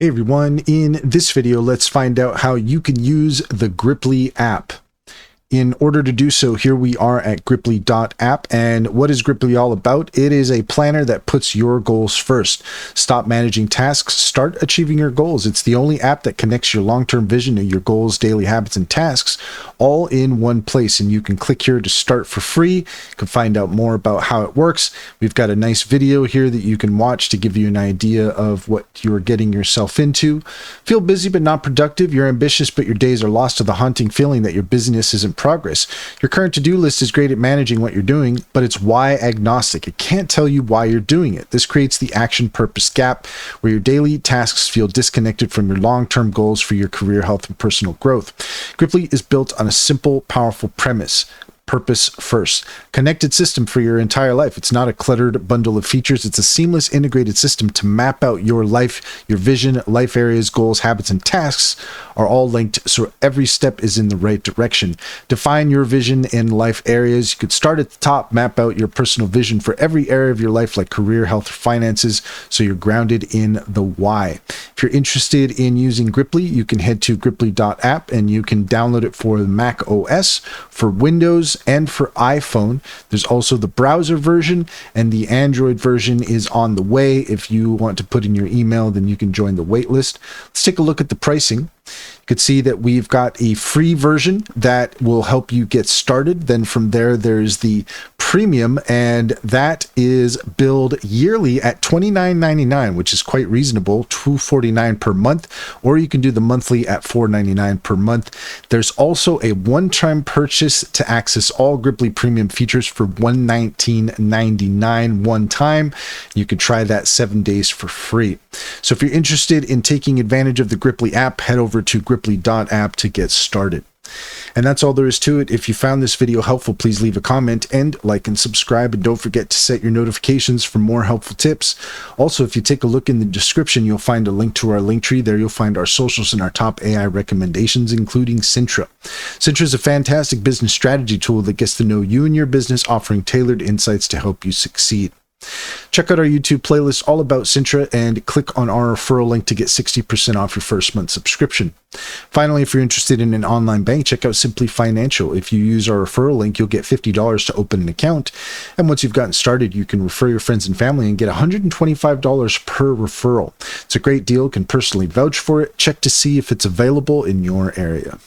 Hey everyone, in this video, let's find out how you can use the Griply app. In order to do so, here we are at griply.app, and what is Griply all about? It is a planner that puts your goals first. Stop managing tasks, start achieving your goals. It's the only app that connects your long-term vision to your goals, daily habits, and tasks all in one place, and you can click here to start for free. You can find out more about how it works. We've got a nice video here that you can watch to give you an idea of what you're getting yourself into. Feel busy but not productive. You're ambitious but your days are lost to the haunting feeling that your business isn't progress. Your current to-do list is great at managing what you're doing, but it's why agnostic. It can't tell you why you're doing it. This creates the action purpose gap where your daily tasks feel disconnected from your long-term goals for your career, health, and personal growth. Griply is built on a simple, powerful premise. Purpose first. Connected system for your entire life. It's not a cluttered bundle of features. It's a seamless integrated system to map out your life, your vision, life areas, goals, habits, and tasks are all linked so every step is in the right direction. Define your vision and life areas. You could start at the top, map out your personal vision for every area of your life like career, health, or finances so you're grounded in the why. If you're interested in using Griply, you can head to griply.app and you can download it for the Mac OS, for Windows, and for iPhone. There's also the browser version, and the Android version is on the way. If you want to put in your email, then you can join the waitlist. Let's take a look at the pricing. You could see that we've got a free version that will help you get started. Then from there, there's the premium, and that is billed yearly at $29.99, which is quite reasonable, $249 per month, or you can do the monthly at $4.99 per month. There's also a one-time purchase to access all Griply premium features for $119.99 one time. You can try that 7 days for free. So if you're interested in taking advantage of the Griply app, head over to griply.app to get started. And that's all there is to it. If you found this video helpful, please leave a comment and like and subscribe, and don't forget to set your notifications for more helpful tips. Also, if you take a look in the description, you'll find a link to our link tree. There you'll find our socials and our top AI recommendations, including Cintra. Cintra is a fantastic business strategy tool that gets to know you and your business, offering tailored insights to help you succeed. Check out our YouTube playlist all about Cintra and click on our referral link to get 60% off your first month subscription. Finally, if you're interested in an online bank, check out Simply Financial. If you use our referral link, you'll get $50 to open an account. And once you've gotten started, you can refer your friends and family and get $125 per referral. It's a great deal, can personally vouch for it. Check to see if it's available in your area.